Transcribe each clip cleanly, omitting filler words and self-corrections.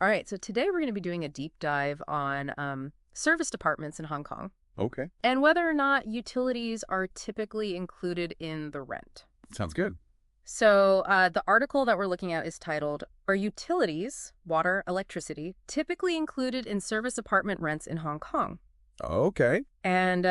All right, so today we're going to be doing a deep dive on service departments in Hong Kong Okay. and whether or not utilities are typically included in the rent. Sounds good. So the article that we're looking at is titled, Are Utilities, Water, Electricity, Typically Included in Service Apartment Rents in Hong Kong? Okay. And,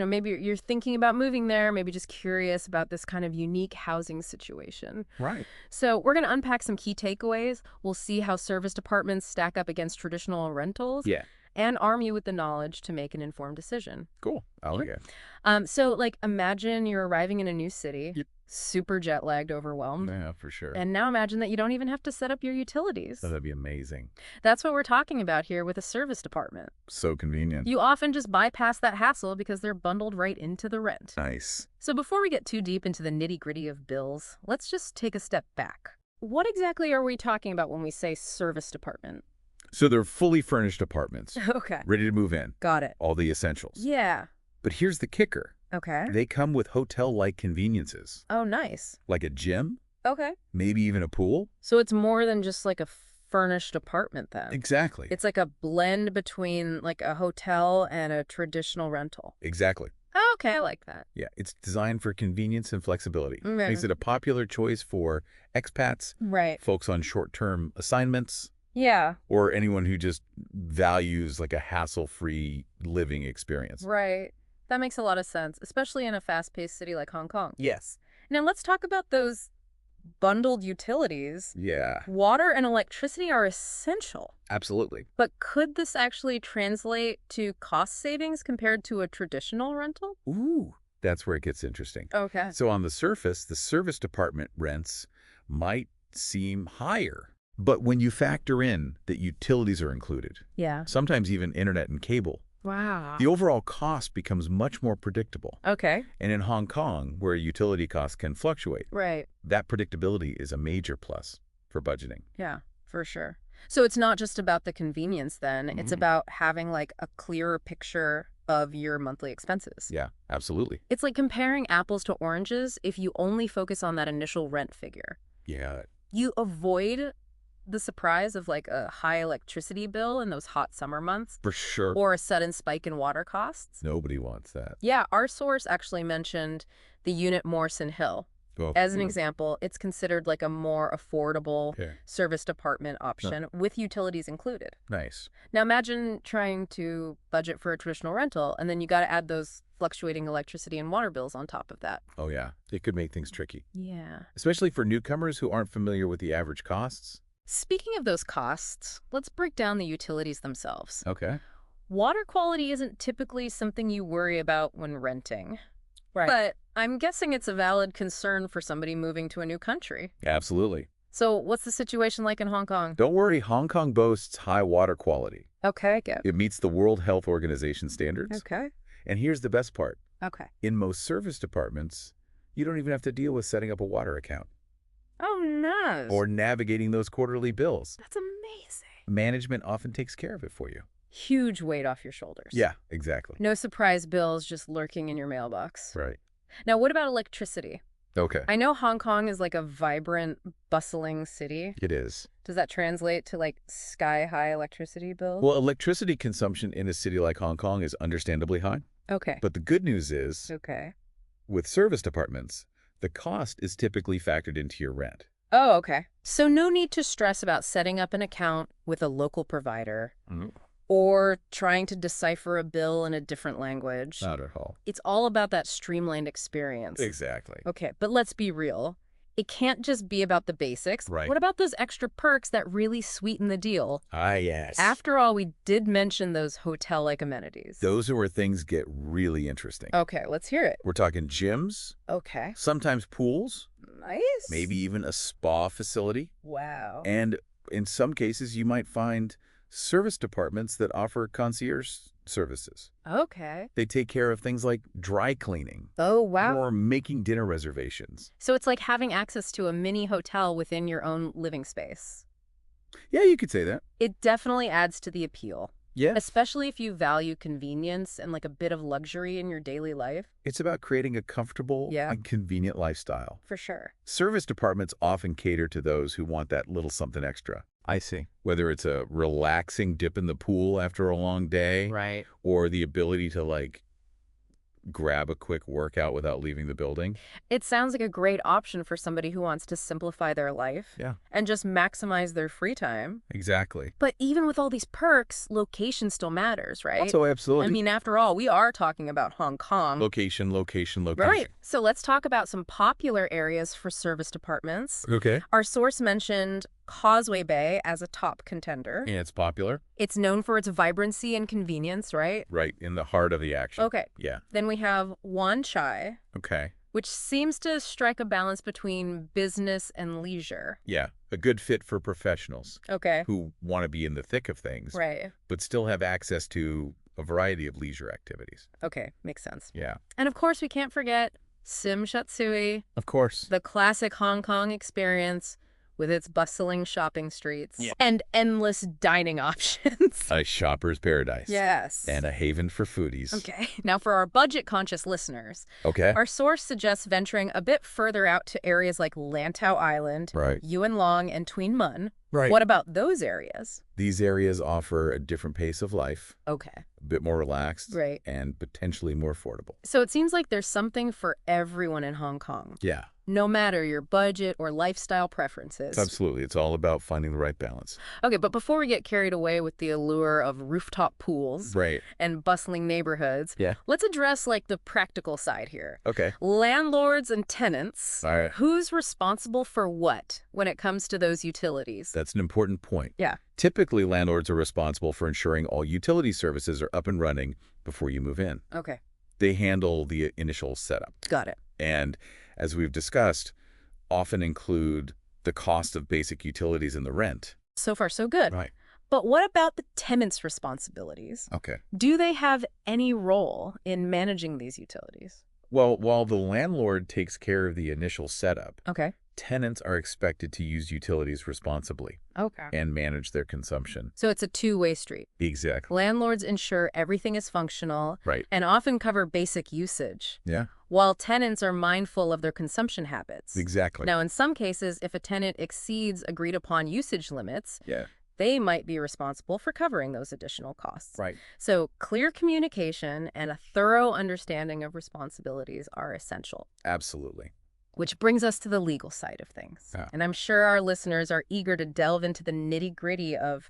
maybe you're thinking about moving there, maybe just curious about this kind of unique housing situation. Right. So we're going to unpack some key takeaways. We'll see how service departments stack up against traditional rentals Yeah. and arm you with the knowledge to make an informed decision. Cool. I like it. Imagine you're arriving in a new city, Yep. super jet lagged, overwhelmed. Yeah, for sure. And now imagine that you don't even have to set up your utilities. That'd be amazing. That's what we're talking about here with a service department. So convenient. You often just bypass that hassle because they're bundled right into the rent. Nice. So before we get too deep into the nitty-gritty of bills, let's just take a step back. What exactly are we talking about when we say service department? So they're fully furnished apartments, Okay. ready to move in, Got it. all the essentials. Yeah. But here's the kicker. Okay. They come with hotel-like conveniences, Oh, nice. like a gym, Okay. maybe even a pool. So it's more than just like a furnished apartment then. Exactly. It's like a blend between like a hotel and a traditional rental. Exactly. Oh, okay, I like that. Yeah, it's designed for convenience and flexibility. Mm, Makes it a popular choice for expats, Right. folks on short-term assignments, Yeah. or anyone who just values like a hassle-free living experience. Right. That makes a lot of sense, especially in a fast-paced city like Hong Kong. Yes. Now let's talk about those bundled utilities. Yeah, Water and electricity are essential. absolutely. But could this actually translate to cost savings compared to a traditional rental? Ooh, that's where it gets interesting. Okay. So on the surface, the service department rents might seem higher. But when you factor in that utilities are included, Yeah. sometimes even internet and cable, Wow. the overall cost becomes much more predictable. Okay. And in Hong Kong, where utility costs can fluctuate, Right. that predictability is a major plus for budgeting. Yeah, for sure. So it's not just about the convenience then. It's Mhm. about having like a clearer picture of your monthly expenses. Yeah, absolutely. It's like comparing apples to oranges if you only focus on that initial rent figure. Yeah, You avoid the surprise of like a high electricity bill in those hot summer months for sure. or a sudden spike in water costs. Nobody wants that. Yeah, our source actually mentioned the unit Morrison Hill. Well, As an example, it's considered like a more affordable okay. service department option with utilities included. Nice. Now imagine trying to budget for a traditional rental and then you got to add those fluctuating electricity and water bills on top of that. Oh, yeah. It could make things tricky, Yeah. especially for newcomers who aren't familiar with the average costs. Speaking of those costs, let's break down the utilities themselves. Okay. Water quality isn't typically something you worry about when renting. Right. But I'm guessing it's a valid concern for somebody moving to a new country. Absolutely. So what's the situation like in Hong Kong? Don't worry, Hong Kong boasts high water quality. Okay, good. It meets the World Health Organization standards. Okay. And here's the best part. Okay. In most service departments, you don't even have to deal with setting up a water account Oh, nice. or navigating those quarterly bills. That's amazing. Management often takes care of it for you. Huge weight off your shoulders. Yeah, exactly. No surprise bills just lurking in your mailbox. Right. Now, what about electricity? Okay. I know Hong Kong is like a vibrant, bustling city. It is. Does that translate to like sky-high electricity bills? Well, electricity consumption in a city like Hong Kong is understandably high. Okay. But the good news is, Okay. with service departments, the cost is typically factored into your rent. Oh, okay. So no need to stress about setting up an account with a local provider or trying to decipher a bill in a different language. Not at all. It's all about that streamlined experience. Exactly. Okay, but let's be real. It can't just be about the basics. Right. What about those extra perks that really sweeten the deal? Ah, yes. After all, we did mention those hotel-like amenities. Those are where things get really interesting. Okay, let's hear it. We're talking gyms, Okay. sometimes pools, Nice. maybe even a spa facility. Wow. And in some cases, you might find service departments that offer concierge services. Okay. They take care of things like dry cleaning Oh, wow. or making dinner reservations. So it's like having access to a mini hotel within your own living space. Yeah, you could say that. It definitely adds to the appeal, Yeah. especially if you value convenience and like a bit of luxury in your daily life. It's about creating a comfortable Yeah. and convenient lifestyle. For sure. Service departments often cater to those who want that little something extra. I see. Whether it's a relaxing dip in the pool after a long day, Right. or the ability to, like, grab a quick workout without leaving the building. It sounds like a great option for somebody who wants to simplify their life Yeah. and just maximize their free time. Exactly. But even with all these perks, location still matters, right? Also, absolutely. I mean, after all, we are talking about Hong Kong. Location. Right. So let's talk about some popular areas for service departments. Okay. Our source mentioned Causeway Bay as a top contender. And it's popular. It's known for its vibrancy and convenience, right? Right. In the heart of the action. Okay. Yeah. Then we have Wan Chai, Okay. which seems to strike a balance between business and leisure. Yeah. A good fit for professionals Okay. who want to be in the thick of things, Right. but still have access to a variety of leisure activities. Okay. Makes sense. Yeah. And of course, we can't forget Sim Shat Sui, Of course. the classic Hong Kong experience with its bustling shopping streets Yeah. and endless dining options. A shopper's paradise. Yes. And a haven for foodies. Okay. Now, for our budget-conscious listeners, Okay. our source suggests venturing a bit further out to areas like Lantau Island, Right. Yuen Long, and Tuen Mun. Right. What about those areas? These areas offer a different pace of life, Okay. a bit more relaxed, Right. and potentially more affordable. So it seems like there's something for everyone in Hong Kong, Yeah. no matter your budget or lifestyle preferences. Absolutely. It's all about finding the right balance. Okay, but before we get carried away with the allure of rooftop pools Right. and bustling neighborhoods, Yeah. let's address like the practical side here. Okay. Landlords and tenants, All right. who's responsible for what when it comes to those utilities? That's an important point. Yeah. Typically, landlords are responsible for ensuring all utility services are up and running before you move in. Okay, They handle the initial setup. got it. And as we've discussed, often include the cost of basic utilities in the rent. So far, so good. Right. But what about the tenants' responsibilities? Okay. Do they have any role in managing these utilities? Well, while the landlord takes care of the initial setup, Okay. tenants are expected to use utilities responsibly Okay. and manage their consumption. So it's a two-way street. Exactly. Landlords ensure everything is functional Right. and often cover basic usage, Yeah. while tenants are mindful of their consumption habits. Exactly. Now, in some cases, if a tenant exceeds agreed-upon usage limits, Yeah. they might be responsible for covering those additional costs. Right. So clear communication and a thorough understanding of responsibilities are essential. Absolutely. Which brings us to the legal side of things. Yeah. And I'm sure our listeners are eager to delve into the nitty-gritty of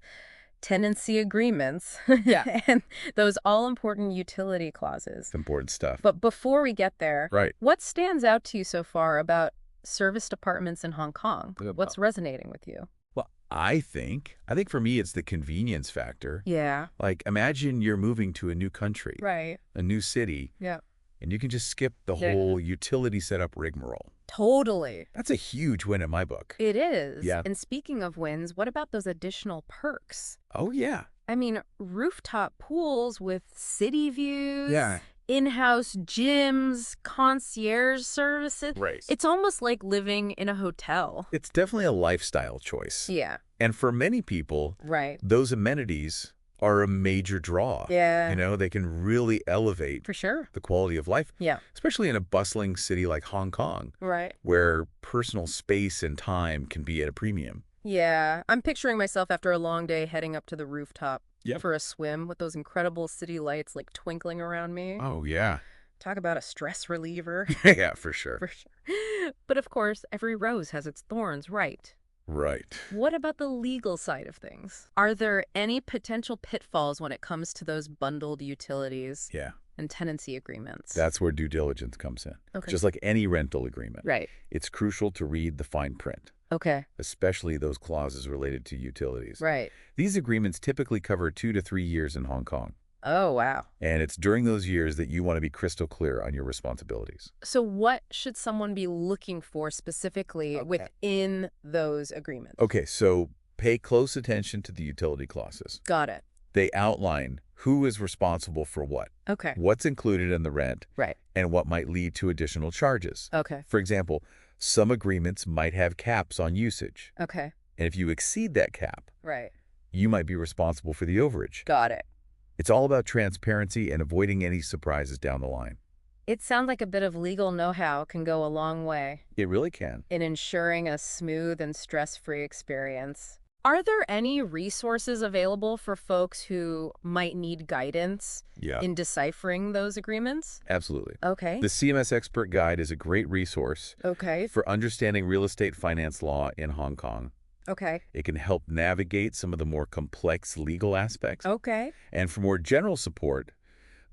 tenancy agreements Yeah. and those all-important utility clauses. It's important stuff. But before we get there, Right. what stands out to you so far about service departments in Hong Kong? About- What's resonating with you? Well, I think for me, it's the convenience factor. Yeah. Like, imagine you're moving to a new country, Right. a new city, Yeah. and you can just skip the Yeah. whole utility setup rigmarole. Totally. That's a huge win in my book. It is. Yeah. And speaking of wins, what about those additional perks? Oh, yeah. I mean, rooftop pools with city views. Yeah. In-house gyms, concierge services. Right. It's almost like living in a hotel. It's definitely a lifestyle choice. Yeah, And for many people, right. those amenities are a major draw. Yeah, You know, they can really elevate for sure. the quality of life, Yeah, especially in a bustling city like Hong Kong, right. where personal space and time can be at a premium. Yeah, I'm picturing myself after a long day heading up to the rooftop Yep. for a swim with those incredible city lights like twinkling around me. Oh, yeah. Talk about a stress reliever. Yeah, for sure. For sure. But of course, every rose has its thorns, right? Right. What about the legal side of things? Are there any potential pitfalls when it comes to those bundled utilities Yeah. and tenancy agreements? That's where due diligence comes in. Okay. Just like any rental agreement. Right. It's crucial to read the fine print, Okay. especially those clauses related to utilities. Right. These agreements typically cover 2 to 3 years in Hong Kong. Oh, wow. And it's during those years that you want to be crystal clear on your responsibilities. So what should someone be looking for specifically Okay. within those agreements? Okay, so pay close attention to the utility clauses. Got it. They outline who is responsible for what, Okay. what's included in the rent, Right. and what might lead to additional charges. Okay. For example, some agreements might have caps on usage. Okay. And if you exceed that cap, Right. you might be responsible for the overage. Got it. It's all about transparency and avoiding any surprises down the line. It sounds like a bit of legal know-how can go a long way It really can. in ensuring a smooth and stress-free experience. Are there any resources available for folks who might need guidance Yeah, in deciphering those agreements? absolutely. Okay. The CMS Expert Guide is a great resource Okay. for understanding real estate finance law in Hong Kong. Okay. It can help navigate some of the more complex legal aspects. Okay. And for more general support,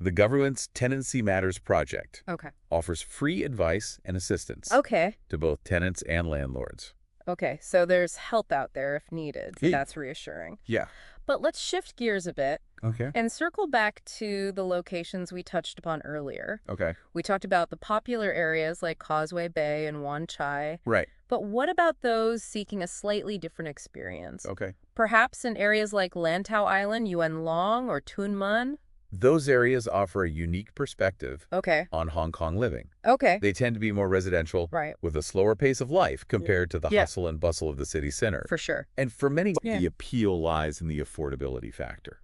the government's Tenancy Matters Project Okay. offers free advice and assistance Okay. to both tenants and landlords. Okay. So there's help out there if needed. Yeah. That's reassuring. Yeah. But let's shift gears a bit Okay. and circle back to the locations we touched upon earlier. Okay. We talked about the popular areas like Causeway Bay and Wan Chai. Right. But what about those seeking a slightly different experience? Okay. Perhaps in areas like Lantau Island, Yuen Long, or Tuen Mun? Those areas offer a unique perspective Okay. on Hong Kong living. Okay. They tend to be more residential, Right. with a slower pace of life compared to the Yeah. hustle and bustle of the city center. For sure. And for many, Yeah. the appeal lies in the affordability factor.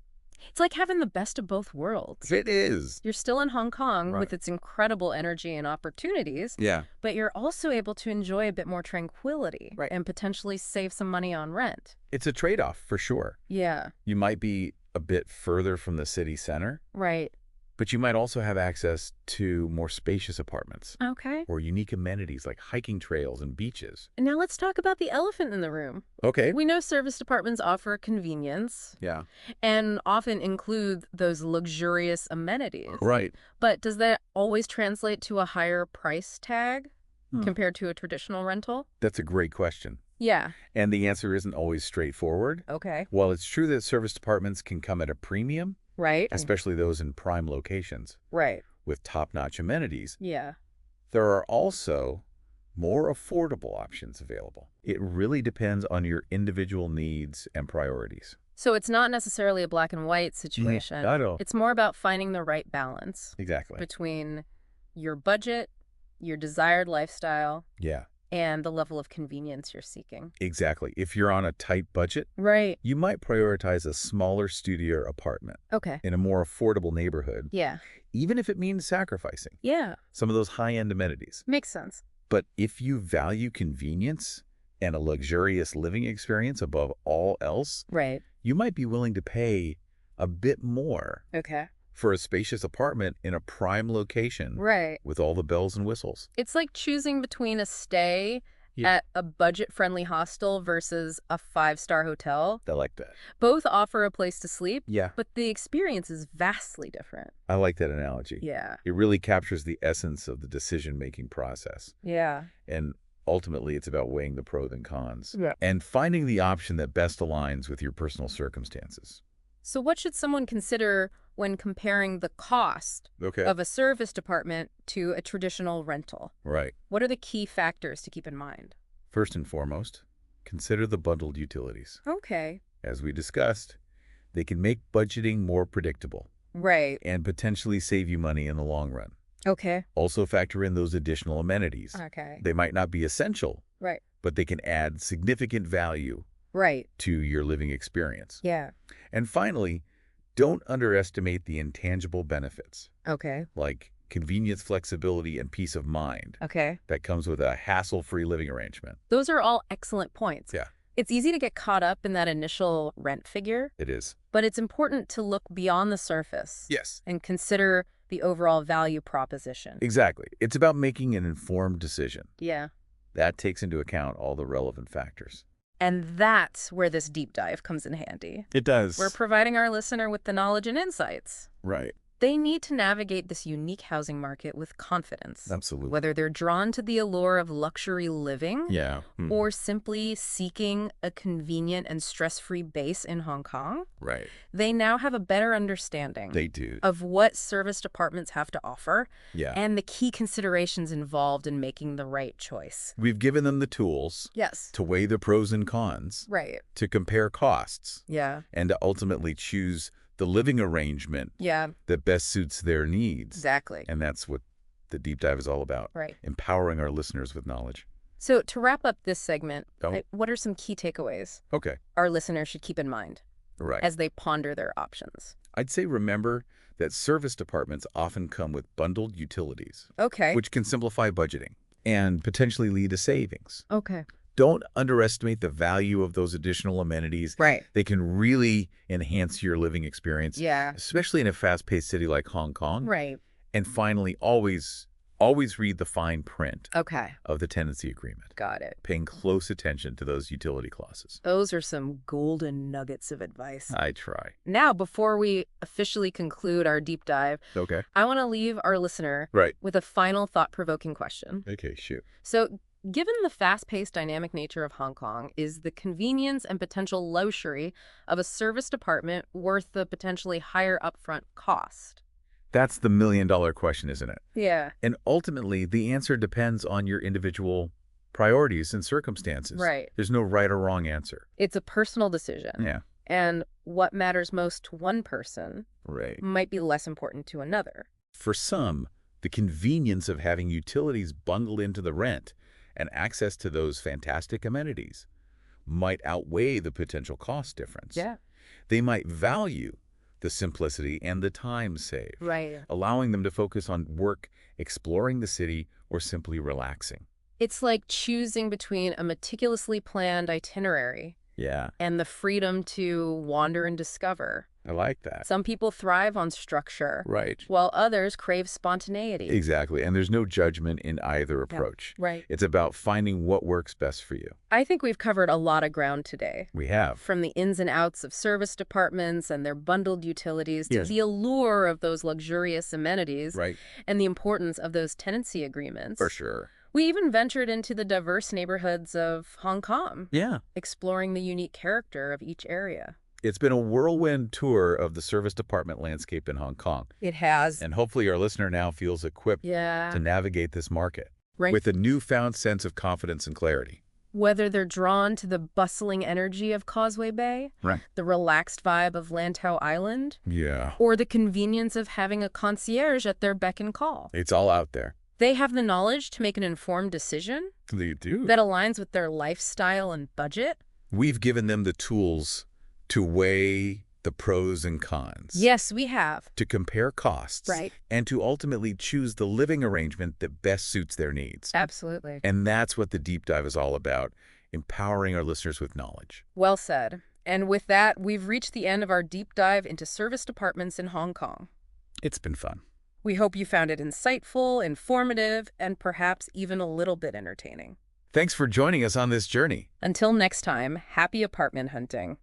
It's like having the best of both worlds. It is. You're still in Hong Kong Right. with its incredible energy and opportunities, Yeah. but you're also able to enjoy a bit more tranquility Right. and potentially save some money on rent. It's a trade-off for sure. Yeah. You might be a bit further from the city center, Right. but you might also have access to more spacious apartments Okay. or unique amenities like hiking trails and beaches. And now let's talk about the elephant in the room. Okay. We know service departments offer convenience Yeah. and often include those luxurious amenities. Right. But does that always translate to a higher price tag Hmm. compared to a traditional rental? That's a great question. Yeah. And the answer isn't always straightforward. Okay. While it's true that service departments can come at a premium, Right. especially those in prime locations Right. with top-notch amenities, Yeah. there are also more affordable options available. It really depends on your individual needs and priorities. So it's not necessarily a black and white situation. I know. It's more about finding the right balance Exactly. between your budget, your desired lifestyle, Yeah, and the level of convenience you're seeking. exactly. If you're on a tight budget, Right. you might prioritize a smaller studio apartment Okay. in a more affordable neighborhood, Yeah. even if it means sacrificing Yeah. some of those high-end amenities. Makes sense. But if you value convenience and a luxurious living experience above all else, Right. you might be willing to pay a bit more Okay. for a spacious apartment in a prime location Right. with all the bells and whistles. It's like choosing between a stay Yeah. at a budget-friendly hostel versus a 5-star hotel. I like that. Both offer a place to sleep, Yeah, but the experience is vastly different. I like that analogy. Yeah. It really captures the essence of the decision-making process. Yeah. And ultimately, it's about weighing the pros and cons. Yeah. And finding the option that best aligns with your personal circumstances. So what should someone consider when comparing the cost Okay. of a service department to a traditional rental? Right. What are the key factors to keep in mind? First and foremost, consider the bundled utilities. Okay. As we discussed, they can make budgeting more predictable Right. and potentially save you money in the long run. Okay. Also factor in those additional amenities. Okay. They might not be essential, Right. but they can add significant value Right. to your living experience. Yeah. And finally, don't underestimate the intangible benefits, Okay. like convenience, flexibility, and peace of mind Okay. that comes with a hassle-free living arrangement. Those are all excellent points. Yeah. It's easy to get caught up in that initial rent figure, It is. but it's important to look beyond the surface Yes. and consider the overall value proposition. Exactly. It's about making an informed decision. Yeah. That takes into account all the relevant factors. And that's where this deep dive comes in handy. It does. We're providing our listener with the knowledge and insights. Right. They need to navigate this unique housing market with confidence, Absolutely. whether they're drawn to the allure of luxury living Yeah. or simply seeking a convenient and stress-free base in Hong Kong. Right. They now have a better understanding They do. of what service departments have to offer Yeah. and the key considerations involved in making the right choice. We've given them the tools Yes. to weigh the pros and cons, Right. to compare costs, Yeah. and to ultimately choose the living arrangement Yeah. that best suits their needs. Exactly. And that's what the deep dive is all about. Right. Empowering our listeners with knowledge. So to wrap up this segment, Oh. what are some key takeaways Okay. our listeners should keep in mind Right. as they ponder their options? I'd say remember that service departments often come with bundled utilities, Okay. which can simplify budgeting and potentially lead to savings. Okay. don't underestimate the value of those additional amenities. Right. They can really enhance your living experience, Yeah. especially in a fast-paced city like Hong Kong. Right. And finally, always read the fine print Okay. of the tenancy agreement, Got it. paying close attention to those utility clauses. Those are some golden nuggets of advice. I try. Now, before we officially conclude our deep dive, Okay. I want to leave our listener Right. with a final thought-provoking question. Okay, shoot. So, given the fast-paced dynamic nature of Hong Kong, is the convenience and potential luxury of a serviced apartment worth the potentially higher upfront cost? That's the million-dollar question, isn't it? Yeah. And ultimately, the answer depends on your individual priorities and circumstances. Right. There's no right or wrong answer. It's a personal decision. Yeah. And what matters most to one person Right. might be less important to another. For some, the convenience of having utilities bundled into the rent and access to those fantastic amenities might outweigh the potential cost difference. Yeah. They might value the simplicity and the time saved, Right. allowing them to focus on work, exploring the city, or simply relaxing. It's like choosing between a meticulously planned itinerary Yeah, and the freedom to wander and discover. I like that. Some people thrive on structure, Right. while others crave spontaneity. Exactly. And there's no judgment in either approach. Right. It's about finding what works best for you. I think we've covered a lot of ground today. We have. From the ins and outs of service departments and their bundled utilities to Yes. the allure of those luxurious amenities Right. and the importance of those tenancy agreements. For sure. We even ventured into the diverse neighborhoods of Hong Kong, Yeah. exploring the unique character of each area. It's been a whirlwind tour of the service department landscape in Hong Kong. It has. And hopefully our listener now feels equipped Yeah. to navigate this market Right. with a newfound sense of confidence and clarity. Whether they're drawn to the bustling energy of Causeway Bay, Right. the relaxed vibe of Lantau Island, Yeah. or the convenience of having a concierge at their beck and call. It's all out there. They have the knowledge to make an informed decision They do. that aligns with their lifestyle and budget. We've given them the tools to weigh the pros and cons. Yes, we have. To compare costs. Right. And to ultimately choose the living arrangement that best suits their needs. Absolutely. And that's what the deep dive is all about, empowering our listeners with knowledge. Well said. And with that, we've reached the end of our deep dive into service departments in Hong Kong. It's been fun. We hope you found it insightful, informative, and perhaps even a little bit entertaining. Thanks for joining us on this journey. Until next time, happy apartment hunting.